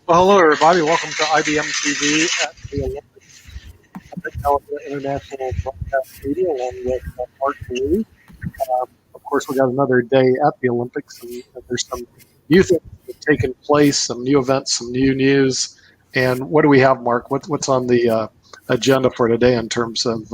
Well, hello, everybody. Welcome to IBM TV at the Olympics, International Broadcast Media, along with Mark Lee. Of course, we got another day at the Olympics, and there's some new things that have taken place, some new events, some new news. And what do we have, Mark? What's on the agenda for today in terms of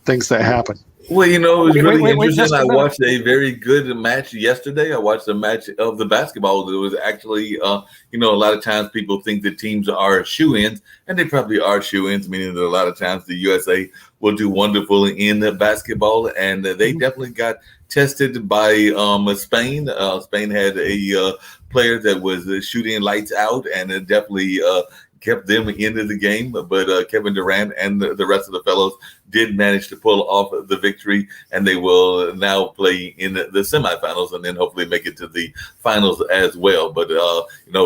things that happen? Well, it was really Wait, interesting. just I a minute. watched a very good match yesterday. I watched a match of the basketball. It was actually, a lot of times people think that teams are shoe-ins, and they probably are shoe-ins, meaning that a lot of times the USA will do wonderful in the basketball, and they definitely got tested by Spain. Spain had a player that was shooting lights out, and it definitely kept them into the game. But Kevin Durant and the rest of the fellows did manage to pull off the victory, and they will now play in the semifinals and then hopefully make it to the finals as well. But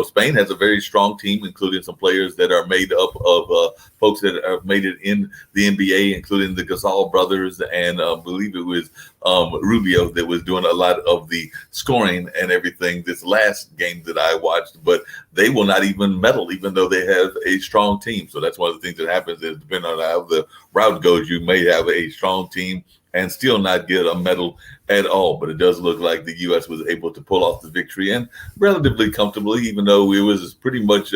Spain has a very strong team, including some players that are made up of folks that have made it in the NBA, including the Gasol brothers, and I believe it was Rubio that was doing a lot of the scoring and everything this last game that I watched. But they will not even medal, even though they have a strong team. So that's one of the things that happens is, depending on how the route goes, you may have a strong team and still not get a medal at all. But it does look like the U.S. was able to pull off the victory, and relatively comfortably, even though it was pretty much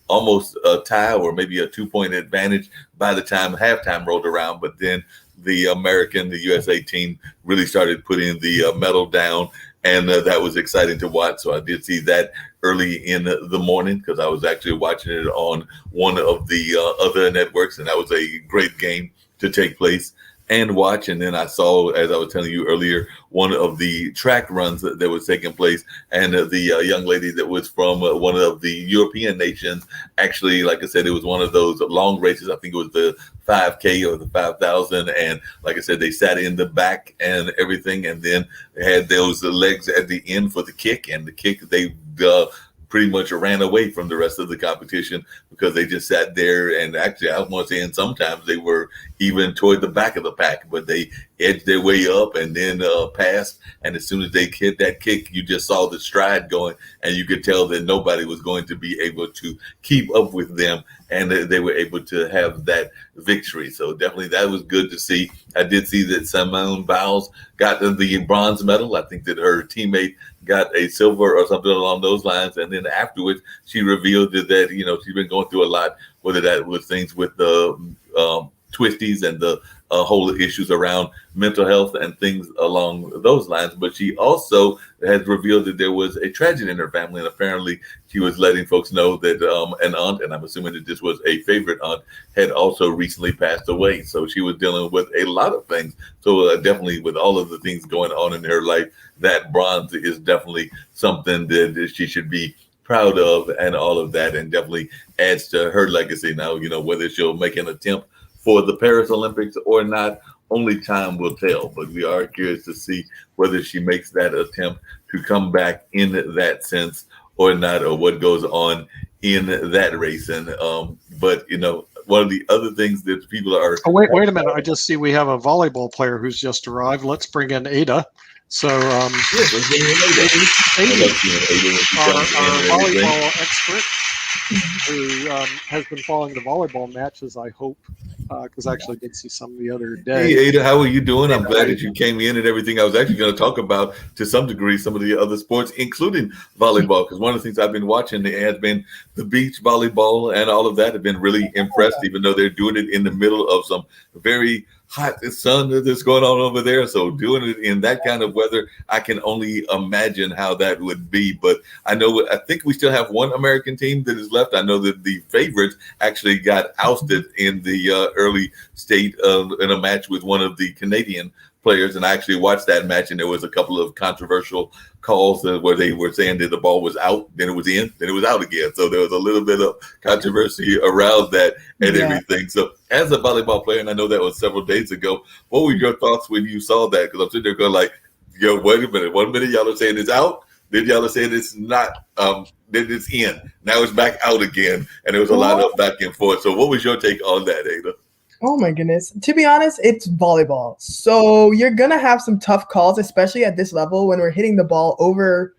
almost a tie or maybe a 2-point advantage by the time halftime rolled around. But then the USA team really started putting the medal down, and that was exciting to watch. So I did see that early in the morning because I was actually watching it on one of the other networks, and that was a great game to take place and watch. And then I saw, as I was telling you earlier, one of the track runs that was taking place, and the young lady that was from one of the European nations, actually, like I said, it was one of those long races. I think it was the 5K or the 5,000, and like I said, they sat in the back and everything, and then they had those legs at the end for the kick, and the kick they pretty much ran away from the rest of the competition because they just sat there. And actually, I want to say, and sometimes they were even toward the back of the pack, but they edged their way up and then passed. And as soon as they hit that kick, you just saw the stride going, and you could tell that nobody was going to be able to keep up with them. And they were able to have that victory. So definitely that was good to see. I did see that Simone Biles got the bronze medal. I think that her teammate got a silver or something along those lines. And then afterwards, she revealed that, she's been going through a lot, whether that was things with the twisties and the whole issues around mental health and things along those lines. But she also has revealed that there was a tragedy in her family, and apparently she was letting folks know that an aunt, and I'm assuming that this was a favorite aunt, had also recently passed away. So she was dealing with a lot of things. So definitely, with all of the things going on in her life, that bronze is definitely something that she should be proud of, and all of that, and definitely adds to her legacy. Now, whether she'll make an attempt for the Paris Olympics or not, only time will tell. But we are curious to see whether she makes that attempt to come back in that sense or not, or what goes on in that race. And but one of the other things that people are Wait a minute. I just see we have a volleyball player who's just arrived. Let's bring in Ada. So, yes, let's bring in Ada. Our volleyball expert, who has been following the volleyball matches, I hope, because I actually did see some the other day. Hey, Ada, how are you doing? I'm glad that you came in and everything. I was actually going to talk about, to some degree, some of the other sports, including volleyball, because one of the things I've been watching has been the beach volleyball, and all of that. Have been really impressed, even though they're doing it in the middle of some very hot sun that's going on over there. So doing it in that kind of weather, I can only imagine how that would be. But I think we still have one American team that is left. I know that the favorites actually got ousted in the early state in a match with one of the Canadian players, and I actually watched that match, and there was a couple of controversial calls where they were saying that the ball was out, then it was in, then it was out again. So there was a little bit of controversy around that and everything. So as a volleyball player, and I know that was several days ago, what were your thoughts when you saw that? Because I'm sitting there going like, wait a minute. 1 minute y'all are saying it's out, then y'all are saying it's not, then it's in. Now it's back out again. And there was a lot of back and forth. So what was your take on that, Ada? Oh my goodness. To be honest, it's volleyball. So you're going to have some tough calls, especially at this level when we're hitting the ball over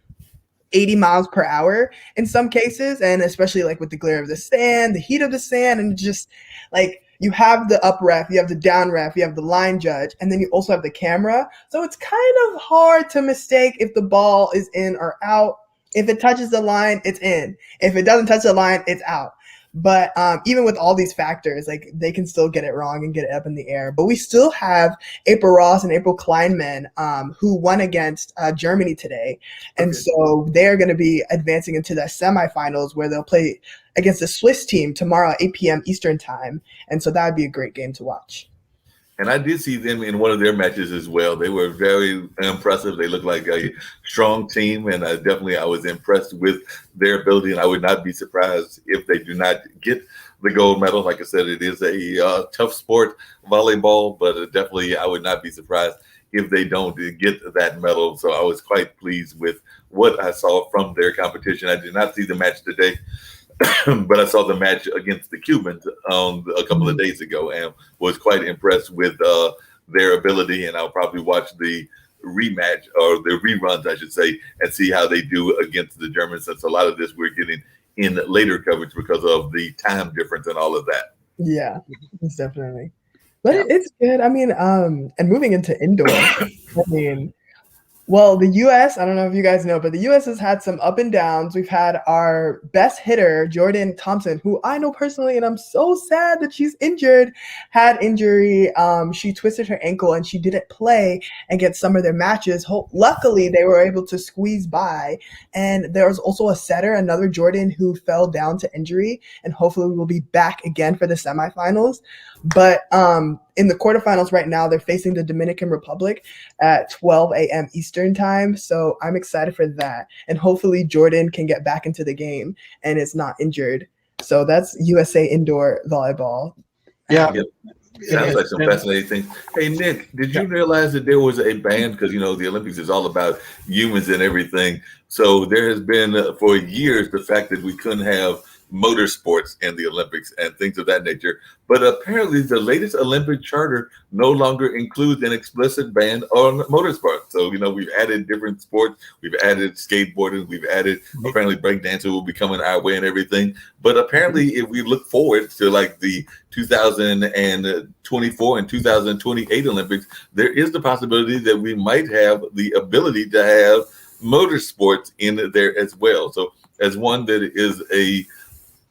80 miles per hour in some cases, and especially like with the glare of the sand, the heat of the sand, and just like you have the up ref, you have the down ref, you have the line judge, and then you also have the camera. So it's kind of hard to mistake if the ball is in or out. If it touches the line, it's in. If it doesn't touch the line, it's out. But even with all these factors, like they can still get it wrong and get it up in the air. But we still have April Ross and April Kleinman, who won against Germany today. And so they're going to be advancing into the semifinals where they'll play against the Swiss team tomorrow at 8 p.m. Eastern time. And so that would be a great game to watch. And I did see them in one of their matches as well. They were very impressive. They looked like a strong team, and I was impressed with their ability. And I would not be surprised if they do not get the gold medal. Like I said, it is a tough sport, volleyball, but definitely I would not be surprised if they don't get that medal. So I was quite pleased with what I saw from their competition. I did not see the match today. But I saw the match against the Cubans a couple of days ago and was quite impressed with their ability. And I'll probably watch the rematch or the reruns, I should say, and see how they do against the Germans, since a lot of this we're getting in later coverage because of the time difference and all of that. Yeah, it's definitely. But it's good. I mean, and moving into indoor, I mean, well, the U.S., I don't know if you guys know, but the U.S. has had some up and downs. We've had our best hitter, Jordan Thompson, who I know personally, and I'm so sad that she's injured, had injury. She twisted her ankle, and she didn't play against some of their matches. Luckily, they were able to squeeze by. And there was also a setter, another Jordan, who fell down to injury, and hopefully we will be back again for the semifinals. But in the quarterfinals right now, they're facing the Dominican Republic at 12 a.m. Eastern time. So I'm excited for that. And hopefully Jordan can get back into the game and is not injured. So that's USA indoor volleyball. Yeah. Sounds like some fascinating things. Hey, Nick, did you realize that there was a ban? Because, the Olympics is all about humans and everything. So there has been for years the fact that we couldn't have motorsports in the Olympics and things of that nature. But apparently the latest Olympic charter no longer includes an explicit ban on motorsports. So, we've added different sports. We've added skateboarding. We've added, apparently breakdancing will be coming our way and everything. But apparently if we look forward to like the 2024 and 2028 Olympics, there is the possibility that we might have the ability to have motorsports in there as well. So as one that is a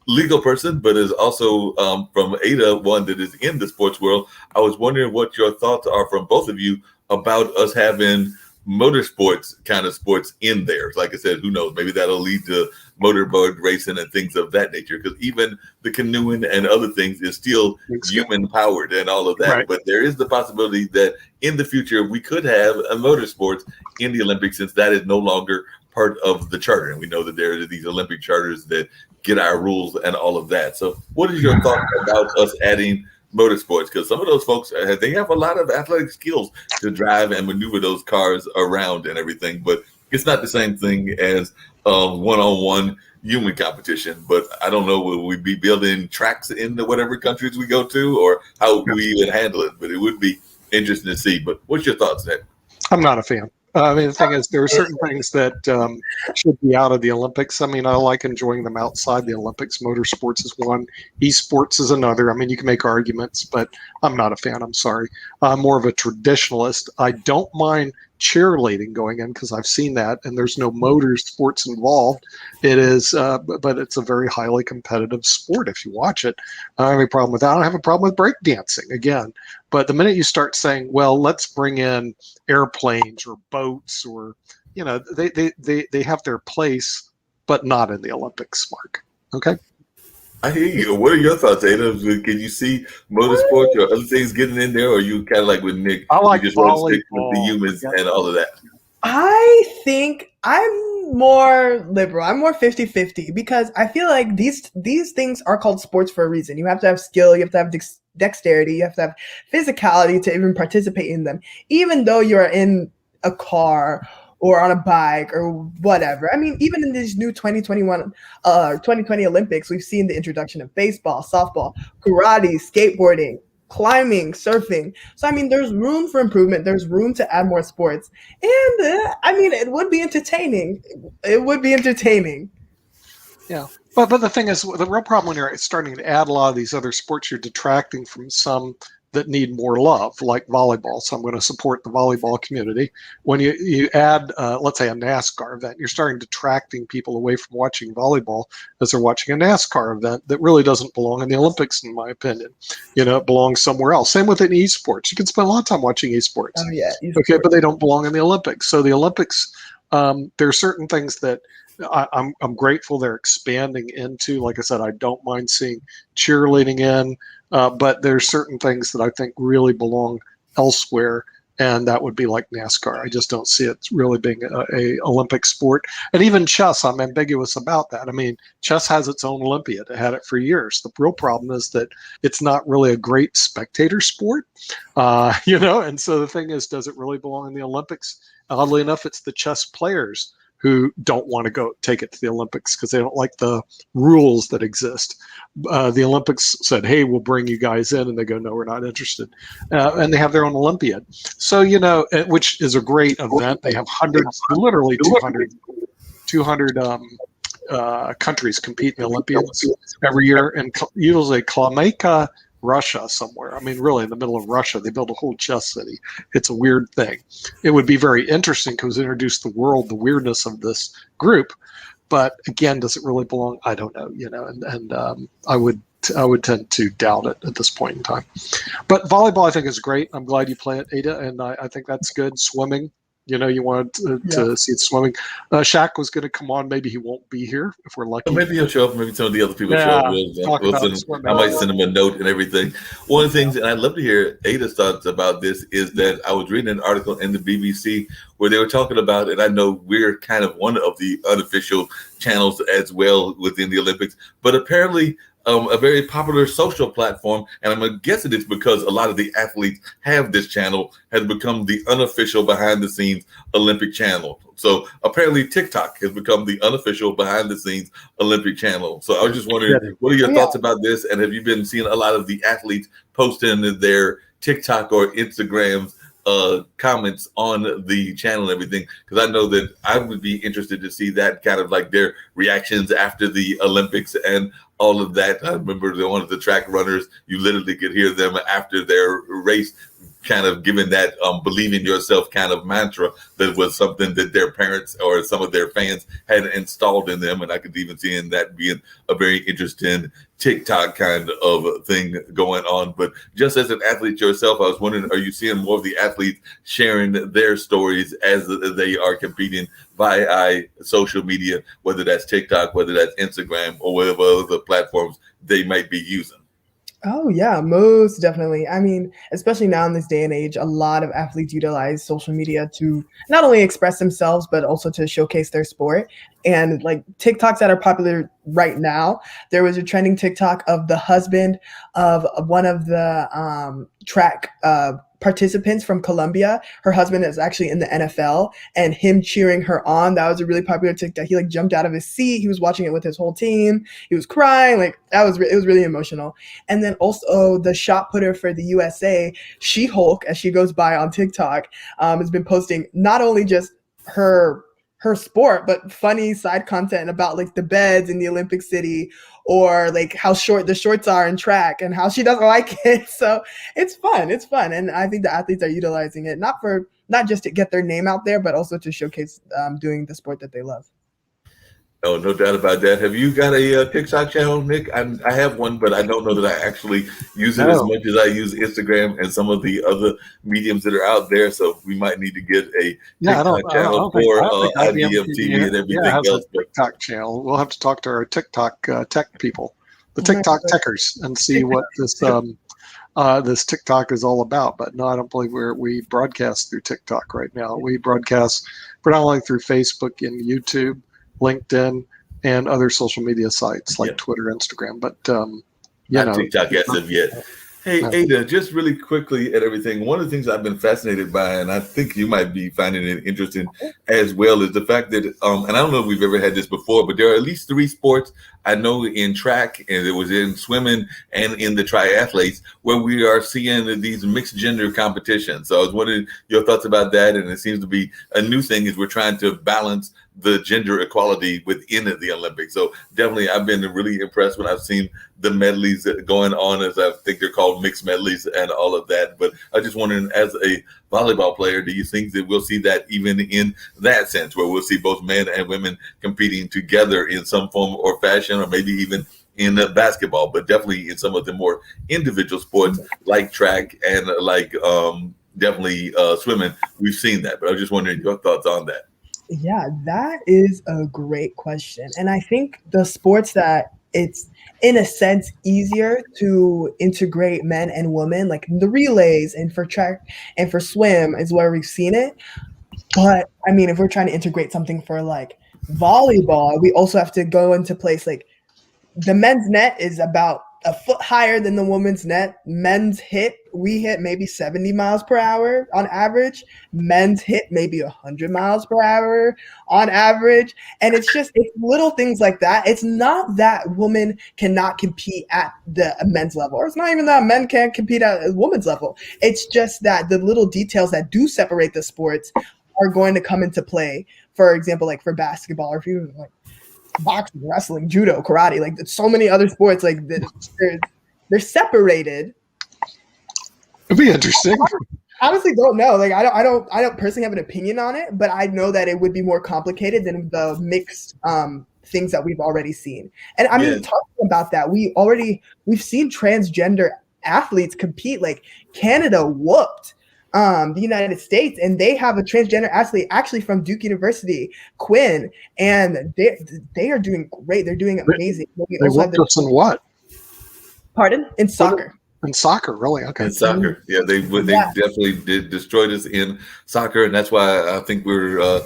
legal person, but is also from Ada, one that is in the sports world, I was wondering what your thoughts are from both of you about us having motorsports kind of sports in there. Like I said, who knows? Maybe that'll lead to motorboat racing and things of that nature, because even the canoeing and other things is still human powered and all of that. Right. But there is the possibility that in the future we could have a motorsports in the Olympics, since that is no longer part of the charter. And we know that there are these Olympic charters that get our rules and all of that. So what is your thought about us adding motorsports? Because some of those folks, they have a lot of athletic skills to drive and maneuver those cars around and everything, but it's not the same thing as one-on-one human competition. But I don't know, will we be building tracks in the whatever countries we go to, or how we would handle it? But it would be interesting to see. But what's your thoughts, Nick? I'm not a fan. The thing is, there are certain things that should be out of the Olympics. I mean, I like enjoying them outside the Olympics. Motorsports is one. Esports is another. I mean, you can make arguments, but I'm not a fan. I'm sorry. I'm more of a traditionalist. I don't mind cheerleading going in because I've seen that, and there's no motor sports involved. It is, but it's a very highly competitive sport if you watch it. I don't have a problem with that. I don't have a problem with breakdancing, again. But the minute you start saying, well, let's bring in airplanes or boats, or, they have their place, but not in the Olympics, Mark. Okay? I hear you. What are your thoughts, Ada? Can you see motorsports or other things getting in there, or are you kind of like with Nick? I like you just want to stick with the humans and all of that? I think I'm more liberal. I'm more 50-50 because I feel like these things are called sports for a reason. You have to have skill. You have to have dexterity. You have to have physicality to even participate in them, even though you're in a car or on a bike or whatever. I mean, even in these new 2020 Olympics, we've seen the introduction of baseball, softball, karate, skateboarding, climbing, surfing. So I mean, there's room for improvement. There's room to add more sports, and I mean, it would be entertaining. It would be entertaining. Yeah. But the thing is, the real problem when you're starting to add a lot of these other sports, you're detracting from some that need more love, like volleyball. So I'm going to support the volleyball community. When you add, let's say, a NASCAR event, you're starting detracting people away from watching volleyball as they're watching a NASCAR event that really doesn't belong in the Olympics, in my opinion. It belongs somewhere else. Same with an esports. You can spend a lot of time watching esports. Oh yeah. Okay, but they don't belong in the Olympics. So the Olympics, there are certain things that I'm grateful they're expanding into. Like I said, I don't mind seeing cheerleading in, but there's certain things that I think really belong elsewhere, and that would be like NASCAR. I just don't see it really being a Olympic sport. And even chess, I'm ambiguous about that. I mean, chess has its own Olympiad. It had it for years. The real problem is that it's not really a great spectator sport, and so the thing is, does it really belong in the Olympics? Oddly enough, it's the chess players who don't want to go take it to the Olympics because they don't like the rules that exist. The Olympics said, hey, we'll bring you guys in. And they go, no, we're not interested. And they have their own Olympiad. So, which is a great event. They have hundreds, literally 200 countries compete in the Olympiads every year. And usually Klamyka, Russia somewhere. I mean, really in the middle of Russia, they built a whole chess city. It's a weird thing. It would be very interesting because it introduced the world, the weirdness of this group. But again, does it really belong? I don't know, and I would tend to doubt it at this point in time. But volleyball, I think, is great. I'm glad you play it, Ada, and I think that's good. Swimming. You wanted to see it swimming. Shaq was going to come on. Maybe he won't be here if we're lucky. Well, maybe he'll show up. Maybe some of the other people show up. I might send him a note and everything. One of the things, and I'd love to hear Ada's thoughts about this, is that I was reading an article in the BBC where they were talking about, and I know we're kind of one of the unofficial channels as well within the Olympics, but apparently a very popular social platform, and I'm guessing it's because a lot of the athletes have this channel, has become the unofficial behind-the-scenes Olympic channel. So apparently TikTok has become the unofficial behind-the-scenes Olympic channel. So I was just wondering, what are your thoughts about this? And have you been seeing a lot of the athletes posting their TikTok or Instagrams comments on the channel and everything? Because I know that I would be interested to see that kind of like their reactions after the Olympics and all of that. I remember one of the track runners, you literally could hear them after their race kind of giving that believe in yourself kind of mantra that was something that their parents or some of their fans had installed in them. And I could even see in that being a very interesting TikTok kind of thing going on. But just as an athlete yourself, I was wondering, are you seeing more of the athletes sharing their stories as they are competing via social media, whether that's TikTok, whether that's Instagram, or whatever other platforms they might be using? Oh yeah, most definitely. I mean, especially now in this day and age, a lot of athletes utilize social media to not only express themselves, but also to showcase their sport. And like TikToks that are popular right now, there was a trending TikTok of the husband of one of the track participants from Colombia. Her husband is actually in the NFL, and him cheering her on. That was a really popular TikTok. He like jumped out of his seat. He was watching it with his whole team. He was crying. Like it was really emotional. And then also the shot putter for the USA, She-Hulk, as she goes by on TikTok, has been posting not only just her sport, but funny side content about like the beds in the Olympic City, or like how short the shorts are in track and how she doesn't like it. So it's fun. And I think the athletes are utilizing it, not just to get their name out there, but also to showcase doing the sport that they love. Oh, no doubt about that. Have you got a TikTok channel, Nick? I have one, but I don't know that I actually use it as much as I use Instagram and some of the other mediums that are out there. So we might need to get a TikTok channel for IBM TV and everything else. TikTok channel. We'll have to talk to our TikTok tech people, the TikTok techers, and see what this this TikTok is all about. But no, I don't believe we broadcast through TikTok right now. We broadcast predominantly through Facebook and YouTube, LinkedIn, and other social media sites like Twitter, Instagram. But not TikTok as of yet. Hey, Ada, just really quickly at everything. One of the things I've been fascinated by, and I think you might be finding it interesting as well, is the fact that, and I don't know if we've ever had this before, but there are at least 3 sports I know in track, and it was in swimming and in the triathletes, where we are seeing these mixed gender competitions. So I was wondering your thoughts about that. And it seems to be a new thing as we're trying to balance the gender equality within the Olympics. So definitely, I've been really impressed when I've seen the medleys going on, as I think they're called mixed medleys and all of that. But I just wondering, as a volleyball player, do you think that we'll see that even in that sense, where we'll see both men and women competing together in some form or fashion, or maybe even in basketball, but definitely in some of the more individual sports like track and like definitely swimming, we've seen that. But I was just wondering your thoughts on that. Yeah, that is a great question. And I think the sports that it's in a sense easier to integrate men and women, like the relays and for track and for swim is where we've seen it. But I mean, if we're trying to integrate something for like volleyball, we also have to go into place like the men's net is about a foot higher than the women's net. Men's hit, we hit maybe 70 miles per hour on average. Men's hit maybe 100 miles per hour on average. And it's little things like that. It's not that women cannot compete at the men's level, or it's not even that men can't compete at a women's level. It's just that the little details that do separate the sports are going to come into play. For example, like for basketball, or if you like boxing, wrestling, judo, karate, like so many other sports, like they're separated. It'd be interesting. I honestly don't know. Like I don't personally have an opinion on it, but I know that it would be more complicated than the mixed things that we've already seen. And I mean, talking about that, we've seen transgender athletes compete. Like Canada whooped the United States, and they have a transgender athlete actually from Duke University, Quinn, and they are doing great. They're doing amazing. They whooped us in what? Pardon? In soccer. In soccer, really? Okay. In soccer, yeah, they definitely destroyed us in soccer, and that's why I think we're.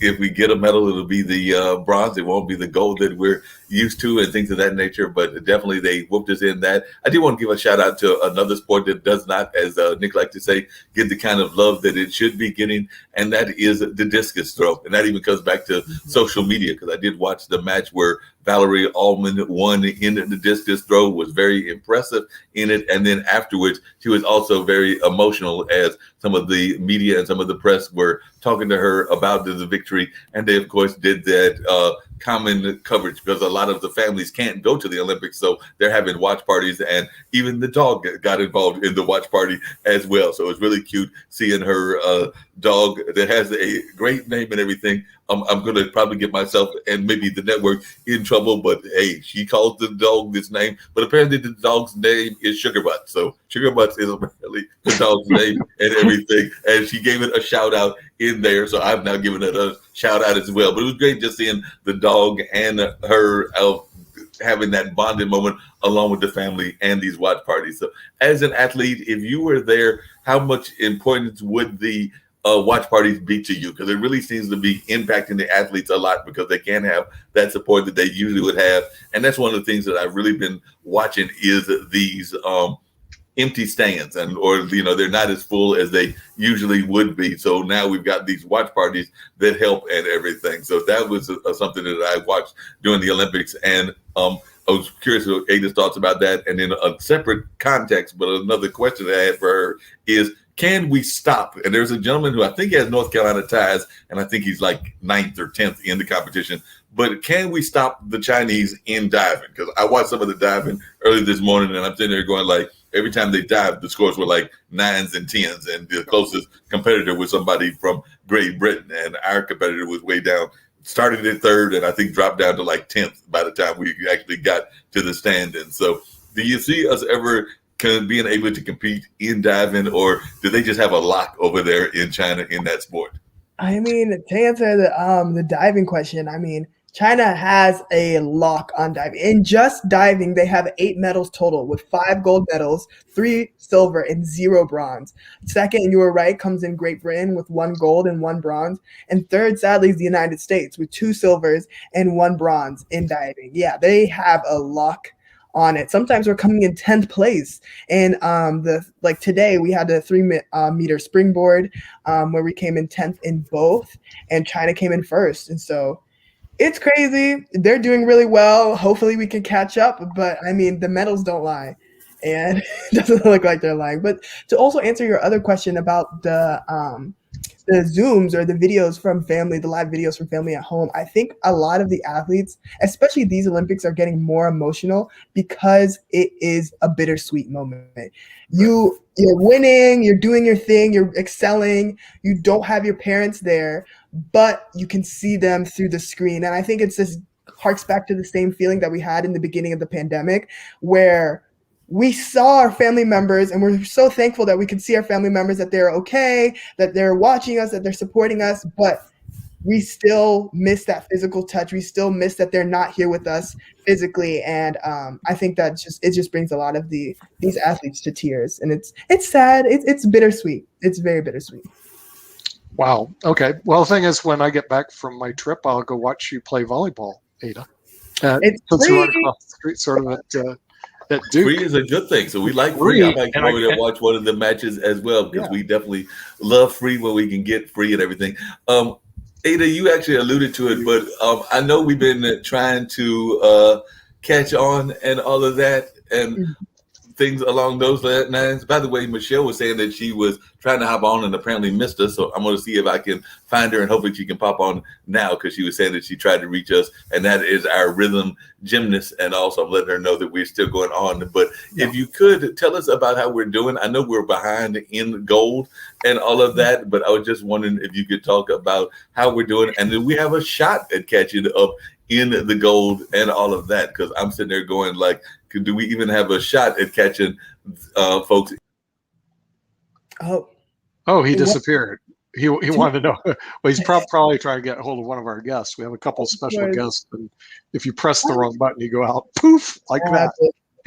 If we get a medal, it'll be the bronze. It won't be the gold that we're used to and things of that nature. But definitely they whooped us in that. I do want to give a shout out to another sport that does not, as Nick likes to say, get the kind of love that it should be getting, and that is the discus throw. And that even comes back to social media, because I did watch the match where Valerie Allman won in the discus throw, was very impressive in it. And then afterwards, she was also very emotional as some of the media and some of the press were talking to her about the victory. And they, of course, did that common coverage, because a lot of the families can't go to the Olympics. So they're having watch parties, and even the dog got involved in the watch party as well. So it's really cute seeing her dog that has a great name and everything. I'm going to probably get myself and maybe the network in trouble, but hey, she calls the dog this name, but apparently the dog's name is Sugar Butt. So Sugar Butt is apparently the dog's name and everything. And she gave it a shout out in there. So I've now given it a shout out as well. But it was great just seeing the dog and her having that bonding moment along with the family and these watch parties. So as an athlete, if you were there, how much importance would the watch parties be to you? Because it really seems to be impacting the athletes a lot, because they can't have that support that they usually would have. And that's one of the things that I've really been watching is these empty stands, and they're not as full as they usually would be. So now we've got these watch parties that help and everything. So that was something that I watched during the Olympics, and I was curious of Ada's thoughts about that. And in a separate context, but another question that I had for her is, can we stop? And there's a gentleman who I think has North Carolina ties, and I think he's like 9th or 10th in the competition. But can we stop the Chinese in diving? Because I watched some of the diving early this morning, and I'm sitting there going like, every time they dived, the scores were like 9s and 10s, and the closest competitor was somebody from Great Britain, and our competitor was way down. Started at 3rd, and I think dropped down to like 10th by the time we actually got to the stand. And so, do you see us ever being able to compete in diving, or do they just have a lock over there in China in that sport? I mean, to answer the diving question, I mean, China has a lock on diving. In just diving, they have 8 medals total, with 5 gold medals, 3 silver, and 0 bronze. Second, you were right, comes in Great Britain with 1 gold and 1 bronze. And third, sadly, is the United States with 2 silvers and 1 bronze in diving. Yeah, they have a lock on it. Sometimes we're coming in 10th place. And today we had the 3 meter springboard where we came in 10th in both, and China came in 1st. And so It's crazy. They're doing really well. Hopefully we can catch up. But I mean, the medals don't lie. And it doesn't look like they're lying. But to also answer your other question about the Zooms or the videos from family, the live videos from family at home, I think a lot of the athletes, especially these Olympics, are getting more emotional because it is a bittersweet moment. You're winning, you're doing your thing, you're excelling, you don't have your parents there, but you can see them through the screen. And I think it's this harks back to the same feeling that we had in the beginning of the pandemic, where we saw our family members and we're so thankful that we could see our family members, that they're okay, that they're watching us, that they're supporting us, but we still miss that physical touch. We still miss that they're not here with us physically. And I think that it just brings a lot of these athletes to tears, and it's sad. It's bittersweet. It's very bittersweet. Wow. Okay. Well, the thing is, when I get back from my trip, I'll go watch you play volleyball, Ada. It's since free. you're right across the street, sort of at Duke. Free is a good thing. So we like free. I might go over there and watch one of the matches as well, because we definitely love free when we can get free and everything. Ada, you actually alluded to it, but I know we've been trying to catch on and all of that and things along those lines. By the way, Michelle was saying that she was trying to hop on and apparently missed us. So I'm going to see if I can find her, and hopefully she can pop on now, because she was saying that she tried to reach us, and that is our rhythm gymnast. And also I'm letting her know that we're still going on. But if you could tell us about how we're doing. I know we're behind in gold and all of that, but I was just wondering if you could talk about how we're doing. And then we have a shot at catching up in the gold and all of that, because I'm sitting there going like, do we even have a shot at catching folks? Oh, he disappeared. He wanted to know. Well, he's probably trying to get a hold of one of our guests. We have a couple of special guests, and if you press the wrong button, you go out, poof, like that.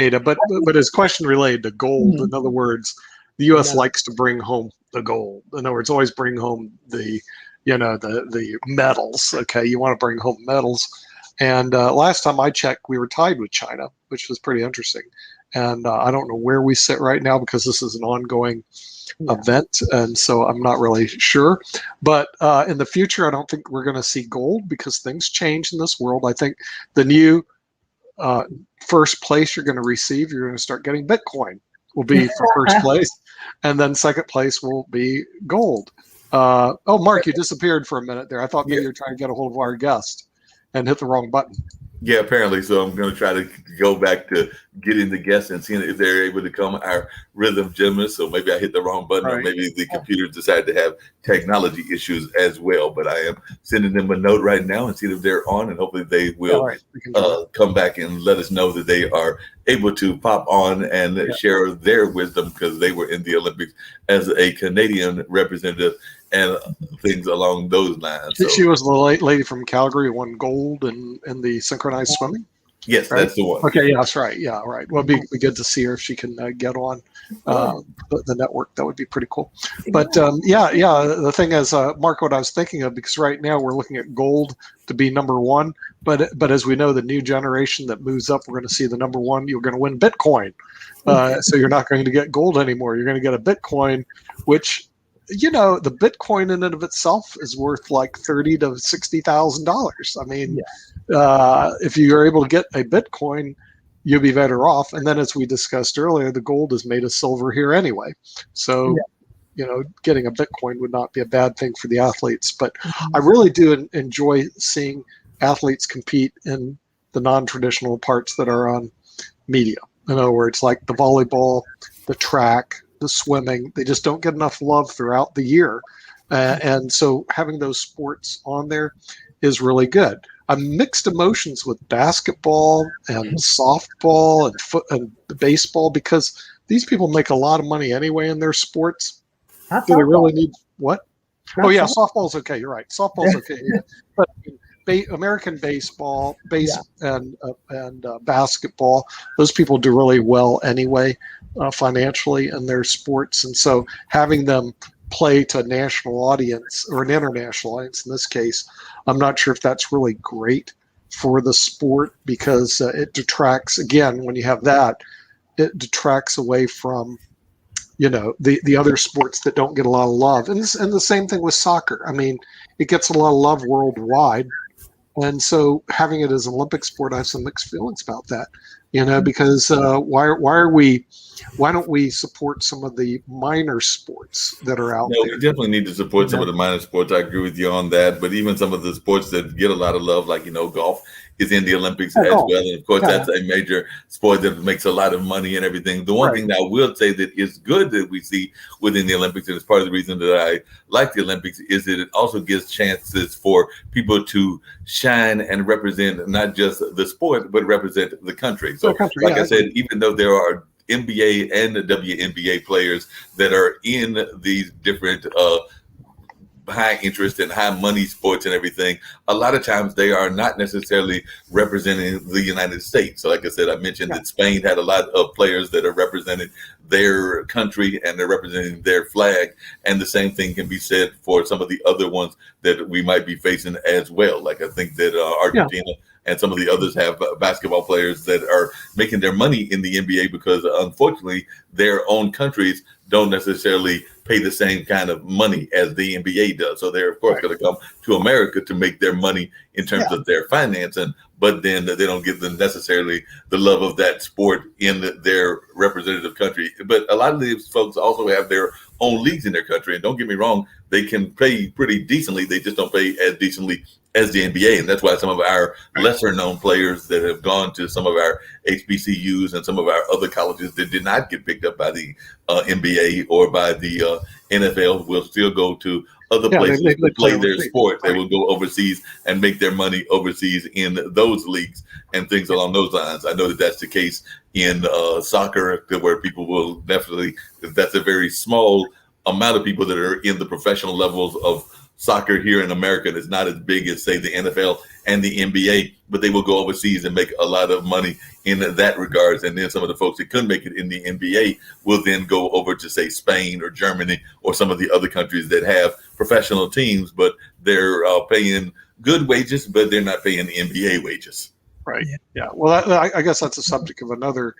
Ada, but his question related to gold. In other words, the U.S. likes to bring home the gold. In other words, always bring home the medals. Okay, you want to bring home medals. And last time I checked, we were tied with China, which was pretty interesting. And I don't know where we sit right now, because this is an ongoing event, and so I'm not really sure. But in the future, I don't think we're going to see gold, because things change in this world. I think the new first place you're going to receive, you're going to start getting Bitcoin will be for first place, and then second place will be gold. Mark, you disappeared for a minute there. I thought maybe you were trying to get a hold of our guest and hit the wrong button. Yeah, apparently. So I'm going to try to go back to getting the guests and seeing if they're able to come, our rhythm gymnast. So maybe I hit the wrong button, or maybe the computer decided to have technology issues as well. But I am sending them a note right now and see if they're on, and hopefully they will come back and let us know that they are able to pop on and share their wisdom, because they were in the Olympics as a Canadian representative and things along those lines. So, she was the lady from Calgary who won gold in the synchronized swimming. Yes, right? That's the one. Okay, yeah, that's right. Yeah, right. Well, it'd be good to see her if she can get on the network. That would be pretty cool. But the thing is, Mark, what I was thinking of, because right now we're looking at gold to be number one, but as we know, the new generation that moves up, we're going to see the number one. You're going to win Bitcoin, so you're not going to get gold anymore. You're going to get a Bitcoin, which, the Bitcoin in and of itself is worth like $30,000 to $60,000. I mean, if you are able to get a Bitcoin, you'll be better off. And then, as we discussed earlier, the gold is made of silver here anyway. So, getting a Bitcoin would not be a bad thing for the athletes. But I really do enjoy seeing athletes compete in the non-traditional parts that are on media. In other words, like the volleyball, the track, the swimming. They just don't get enough love throughout the year. And so having those sports on there is really good. I'm mixed emotions with basketball and softball and baseball, because these people make a lot of money anyway in their sports. Do they really need what? Softball's okay. You're right. Softball's okay. Yeah. But American baseball, and basketball, those people do really well anyway, financially in their sports. And so having them play to a national audience, or an international audience in this case, I'm not sure if that's really great for the sport, because it detracts, again, when you have that, it detracts away from the other sports that don't get a lot of love. And the same thing with soccer. I mean, it gets a lot of love worldwide, And so having it as an Olympic sport, I have some mixed feelings about that, because why don't we support some of the minor sports that are out No, we there? definitely need to support some of the minor sports. I agree with you on that. But even some of the sports that get a lot of love, like, golf is in the Olympics as golf. well. And of course, Yeah. that's a major sport that makes a lot of money and everything. The one Right. thing that I will say that is good that we see within the Olympics, and it's part of the reason that I like the Olympics, is that it also gives chances for people to shine and represent not just the sport, but represent the country. So, like I said, even though there are NBA and the WNBA players that are in these different high interest and high money sports and everything, a lot of times they are not necessarily representing the United States. So like I said, I mentioned that Spain had a lot of players that are representing their country and they're representing their flag. And the same thing can be said for some of the other ones that we might be facing as well. Like I think that Argentina and some of the others have basketball players that are making their money in the NBA because unfortunately their own countries don't necessarily pay the same kind of money as the NBA does. So they're, of course, going to come to America to make their money in terms of their financing, but then they don't give them necessarily the love of that sport in their representative country. But a lot of these folks also have their own leagues in their country. And don't get me wrong, they can pay pretty decently. They just don't pay as decently as the NBA. And that's why some of our lesser known players that have gone to some of our HBCUs and some of our other colleges that did not get picked up by the NBA or by the NFL will still go to other places to play their sport. They will go overseas and make their money overseas in those leagues and things along those lines. I know that that's the case in soccer, where people will definitely, that's a very small amount of people that are in the professional levels of soccer here in America. It's not as big as, say, the NFL and the NBA, but they will go overseas and make a lot of money in that regards. And then some of the folks that couldn't make it in the NBA will then go over to, say, Spain or Germany or some of the other countries that have professional teams, but they're paying good wages, but they're not paying the NBA wages. Right. Yeah. Well, I guess that's a subject of another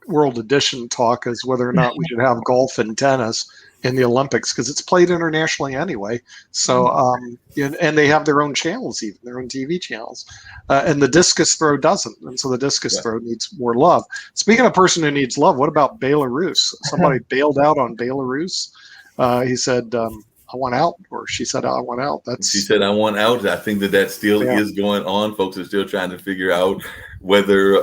World Edition talk, is whether or not we should have golf and tennis in the Olympics, because it's played internationally anyway. So, and they have their own channels, even their own TV channels. And the discus throw doesn't. And so the discus throw needs more love. Speaking of a person who needs love, what about Belarus? Somebody bailed out on Belarus. He said, I want out, or she said, I want out. She said, I want out. I think that still is going on. Folks are still trying to figure out whether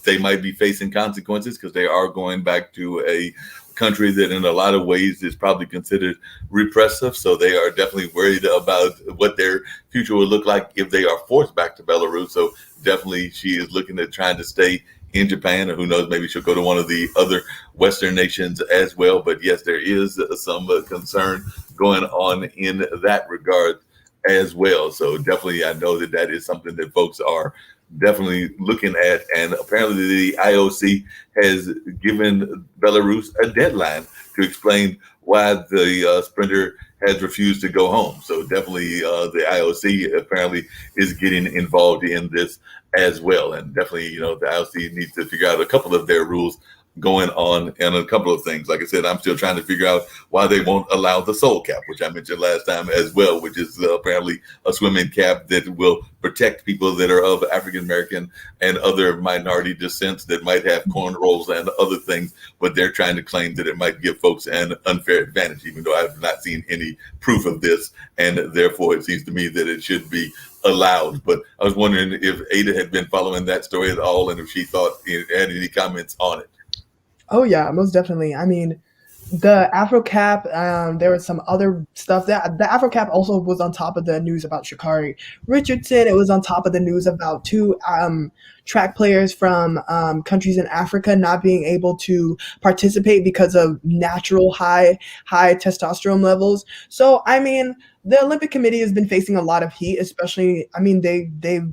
they might be facing consequences, because they are going back to a country that in a lot of ways is probably considered repressive. So they are definitely worried about what their future will look like if they are forced back to Belarus. So definitely she is looking at trying to stay in Japan, or who knows, maybe she'll go to one of the other Western nations as well. But yes, there is some concern going on in that regard as well. So definitely, I know that is something that folks are definitely looking at. And apparently the IOC has given Belarus a deadline to explain why the sprinter has refused to go home. So definitely the IOC apparently is getting involved in this as well. And definitely, the IOC needs to figure out a couple of their rules going on and a couple of things. Like I said, I'm still trying to figure out why they won't allow the soul cap, which I mentioned last time as well, which is apparently a swimming cap that will protect people that are of African American and other minority descents that might have cornrows and other things, but they're trying to claim that it might give folks an unfair advantage, even though I have not seen any proof of this, and therefore it seems to me that it should be allowed. But I was wondering if Ada had been following that story at all, and if she thought had any comments on it. Oh yeah, most definitely. I mean, the Afro Cap, there was some other stuff. That the Afro Cap also was on top of the news about Sha'Carri Richardson. It was on top of the news about two track players from countries in Africa not being able to participate because of natural high testosterone levels. So I mean, the Olympic Committee has been facing a lot of heat, especially. I mean, they've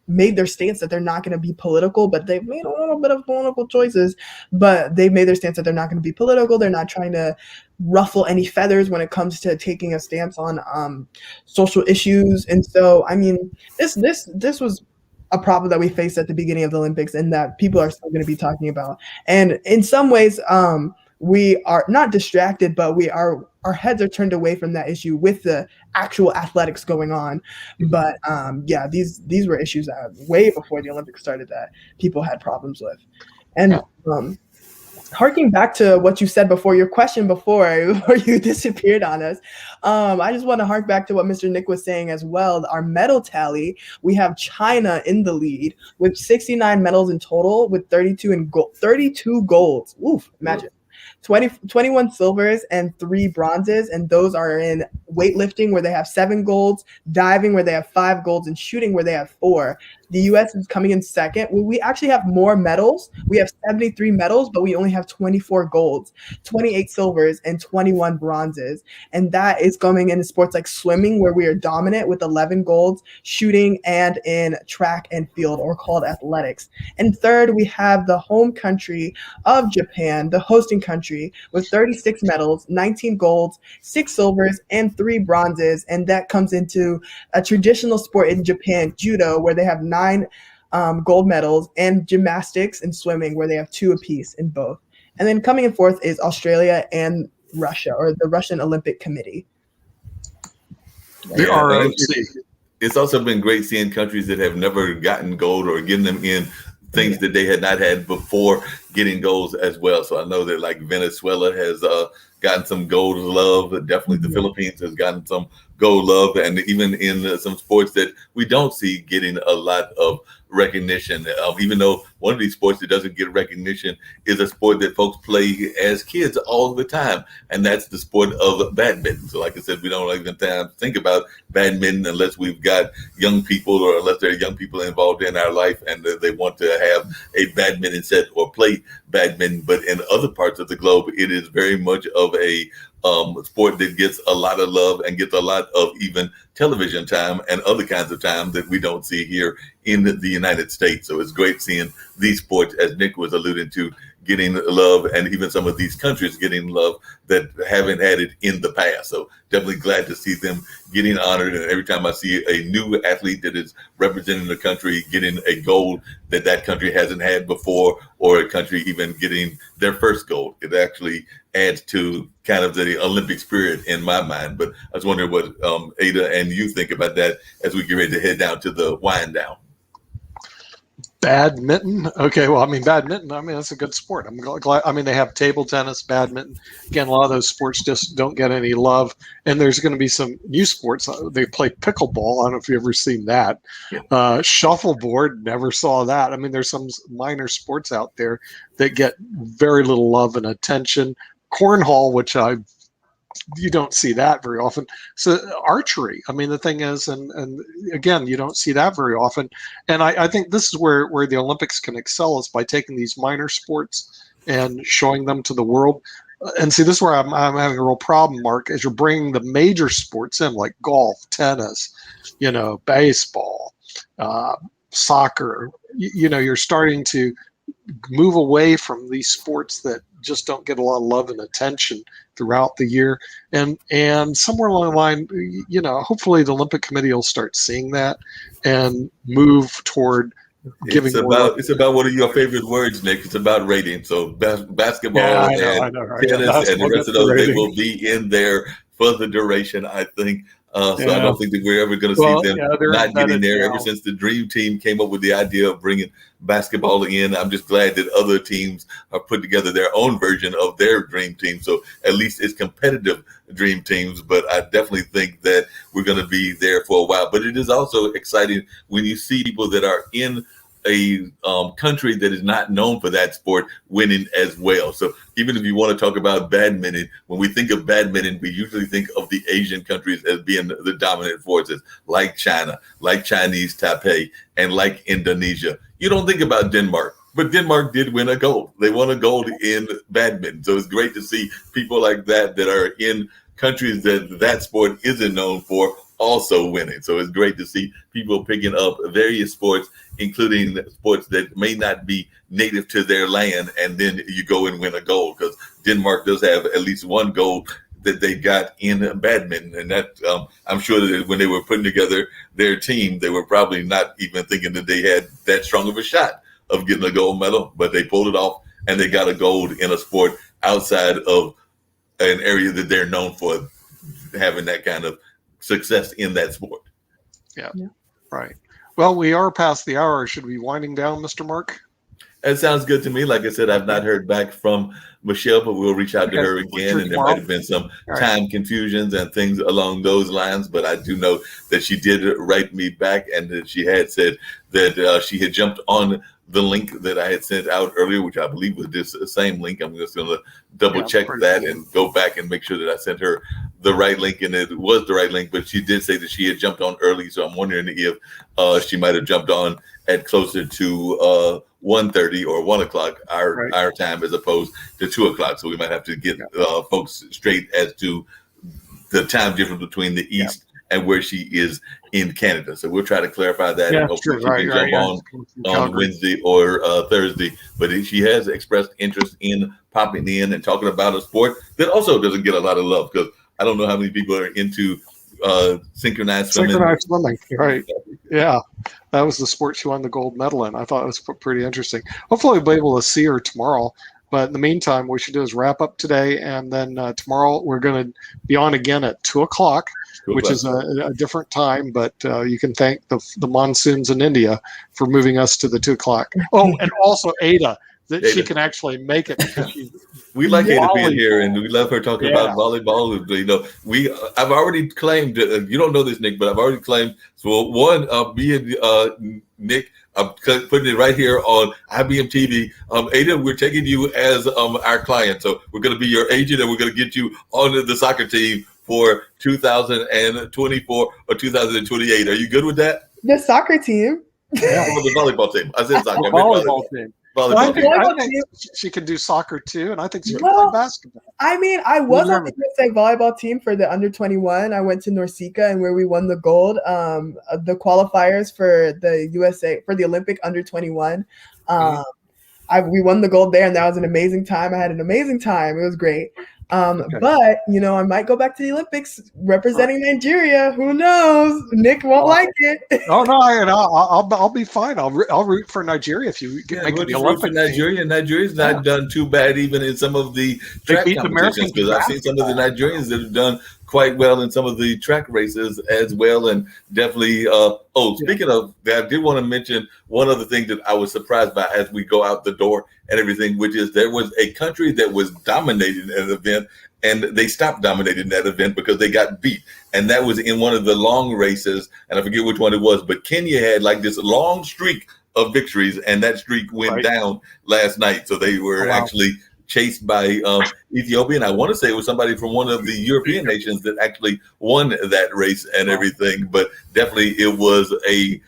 made their stance that they're not going to be political, but they've made a little bit of political choices, but they've made their stance that they're not going to be political. They're not trying to ruffle any feathers when it comes to taking a stance on social issues. And so, I mean, this was a problem that we faced at the beginning of the Olympics, and that people are still going to be talking about. And in some ways, we are not distracted, but we are our heads are turned away from that issue with the actual athletics going on. But yeah, these were issues that way before the Olympics started that people had problems with. And harking back to what you said before, your question before you disappeared on us, I just want to hark back to what Mr. Nick was saying as well. Our medal tally, we have China in the lead with 69 medals in total, with 32 golds. Oof, imagine. 21 silvers and 3 bronzes, and those are in weightlifting where they have 7 golds, diving where they have 5 golds, and shooting where they have 4. The U.S. is coming in second. We actually have more medals. We have 73 medals, but we only have 24 golds, 28 silvers, and 21 bronzes. And that is coming in sports like swimming, where we are dominant with 11 golds, shooting, and in track and field, or called athletics. And third, we have the home country of Japan, the hosting country, with 36 medals, 19 golds, 6 silvers, and 3 bronzes. And that comes into a traditional sport in Japan, judo, where they have 9 gold medals, and gymnastics and swimming, where they have 2 apiece in both. And then coming in fourth is Australia and Russia, or the Russian Olympic Committee. The ROC. It's also been great seeing countries that have never gotten gold or getting them in things that they had not had before getting goals as well. So I know that like Venezuela has gotten some gold love. Definitely the Philippines has gotten some gold love, and even in some sports that we don't see getting a lot of recognition. Even though one of these sports that doesn't get recognition is a sport that folks play as kids all the time, and that's the sport of badminton. So like I said, we don't even think about badminton unless we've got young people, or unless there are young people involved in our life and they want to have a badminton set or play badminton. But in other parts of the globe, it is very much of a sport that gets a lot of love and gets a lot of even television time and other kinds of time that we don't see here in the United States. So it's great seeing these sports, as Nick was alluding to, getting love, and even some of these countries getting love that haven't had it in the past. So definitely glad to see them getting honored. And every time I see a new athlete that is representing the country getting a gold that country hasn't had before, or a country even getting their first gold, it actually adds to kind of the Olympic spirit in my mind. But I was wondering what Ada and you think about that as we get ready to head down to the wind down. Badminton. Okay, well, badminton, that's a good sport. I'm glad. They have table tennis, badminton. Again, a lot of those sports just don't get any love. And there's going to be some new sports. They play pickleball. I don't know if you've ever seen that. Shuffleboard, never saw that. There's some minor sports out there that get very little love and attention. Cornhole, which you don't see that very often. So archery, the thing is, and again, you don't see that very often. And I think this is where the Olympics can excel, is by taking these minor sports and showing them to the world. And see, this is where I'm having a real problem, Mark, as you're bringing the major sports in, like golf, tennis, baseball, soccer. You're starting to move away from these sports that just don't get a lot of love and attention throughout the year, and somewhere along the line, hopefully the Olympic Committee will start seeing that and move toward giving. It's about one of your favorite words, Nick. It's about rating. So basketball and tennis and the rest of those, they will be in there for the duration, I think. So I don't think that we're ever going to see them not getting there. Ever since the Dream Team came up with the idea of bringing basketball in, I'm just glad that other teams are put together their own version of their Dream Team. So at least it's competitive Dream Teams, but I definitely think that we're going to be there for a while. But it is also exciting when you see people that are in a country that is not known for that sport winning as well. So even if you want to talk about badminton, when we think of badminton, we usually think of the Asian countries as being the dominant forces, like China, like Chinese Taipei, and like Indonesia. You don't think about Denmark, but Denmark did win a gold. They won a gold in badminton. So it's great to see people like that are in countries that sport isn't known for also winning. So it's great to see people picking up various sports, including sports that may not be native to their land, and then you go and win a gold, because Denmark does have at least one gold that they got in badminton. And that I'm sure that when they were putting together their team, they were probably not even thinking that they had that strong of a shot of getting a gold medal, but they pulled it off and they got a gold in a sport outside of an area that they're known for having that kind of success in that sport. Yeah. Right. Well, we are past the hour. Should we be winding down, Mr. Mark? That sounds good to me. Like I said, I've not heard back from Michelle, but we'll reach out to her again. And there might have been some time confusions and things along those lines. But I do know that she did write me back, and that she had said that she had jumped on the link that I had sent out earlier, which I believe was this same link. I'm just going to double check that and go back and make sure that I sent her the right link, and it was the right link. But she did say that she had jumped on early, so I'm wondering if she might have jumped on at closer to 1:30 or 1 o'clock our time, as opposed to 2 o'clock. So we might have to get folks straight as to the time difference between the East and where she is in Canada. So we'll try to clarify that. And hopefully she can jump on Wednesday or Thursday. But she has expressed interest in popping in and talking about a sport that also doesn't get a lot of love, because I don't know how many people are into synchronized swimming. Synchronized swimming, right. Yeah. That was the sport she won the gold medal in. I thought it was pretty interesting. Hopefully we'll be able to see her tomorrow. But in the meantime, what we should do is wrap up today. And then tomorrow we're going to be on again at 2 o'clock, which is a different time. But you can thank the monsoons in India for moving us to the 2 o'clock. Oh, and also Ada, that she can actually make it. We like Ada being here, and we love her talking about volleyball. You know, I've already claimed. You don't know this, Nick, but I've already claimed. So one, me and Nick, I'm putting it right here on IBM TV. Ada, we're taking you as our client, so we're going to be your agent, and we're going to get you on the soccer team for 2024 or 2028. Are you good with that? The soccer team. Yeah, the volleyball team. I said soccer. Volleyball team. Well, I think she can do soccer too, and I think she can play basketball. I mean, I was on the USA volleyball team for the under 21. I went to Norseca, and where we won the gold, the qualifiers for the USA for the Olympic under 21. We won the gold there, and that was an amazing time. I had an amazing time. It was great. But you know, I might go back to the Olympics representing Nigeria. Who knows? Nick won't like it. I'll be fine. I'll root for Nigeria if you make the Olympics. Nigeria's not done too bad even in some of the track competitions, because I've seen some of the Nigerians that have done quite well in some of the track races as well, and definitely. Speaking of that, I did want to mention one other thing that I was surprised by as we go out the door and everything, which is there was a country that was dominating an event, and they stopped dominating that event because they got beat. And that was in one of the long races, and I forget which one it was, but Kenya had like this long streak of victories, and that streak went down last night. So they were actually chased by Ethiopia, and I want to say it was somebody from one of the European nations that actually won that race and everything. But definitely it was a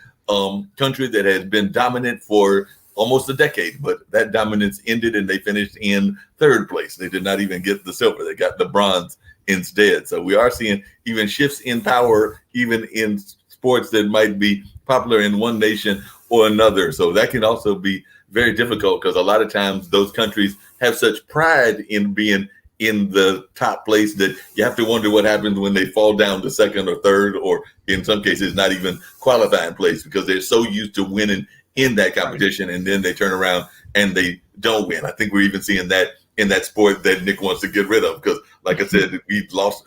country that has been dominant for almost a decade, but that dominance ended and they finished in third place. They did not even get the silver. They got the bronze instead. So we are seeing even shifts in power, even in sports that might be popular in one nation or another. So that can also be very difficult, because a lot of times those countries have such pride in being in the top place that you have to wonder what happens when they fall down to second or third, or in some cases not even qualifying place, because they're so used to winning in that competition, and then they turn around and they don't win. I think we're even seeing that in that sport that Nick wants to get rid of, because like I said, we lost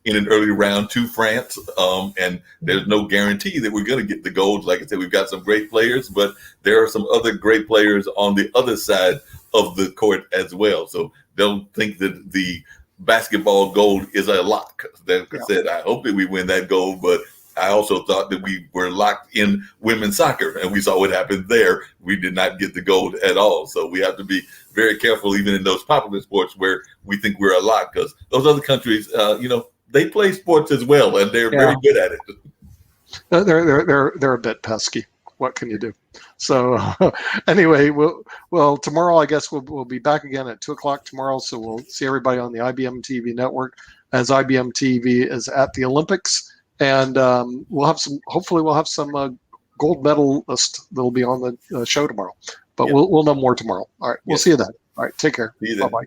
in an early round to France, and there's no guarantee that we're going to get the gold. Like I said, we've got some great players, but there are some other great players on the other side of the court as well. So don't think that the basketball gold is a lock. Like I said, I hope that we win that gold, but I also thought that we were locked in women's soccer, and we saw what happened there. We did not get the gold at all. So we have to be very careful, even in those popular sports where we think we're a lock, because those other countries, they play sports as well, and they're very good at it. They're a bit pesky. What can you do? So anyway, well, tomorrow I guess we'll be back again at 2 o'clock tomorrow. So we'll see everybody on the IBM TV network, as IBM TV is at the Olympics. And hopefully we'll have some gold medalists that'll be on the show tomorrow. But we'll know more tomorrow. All right. We'll see you then. All right. Take care. See you then. Bye-bye.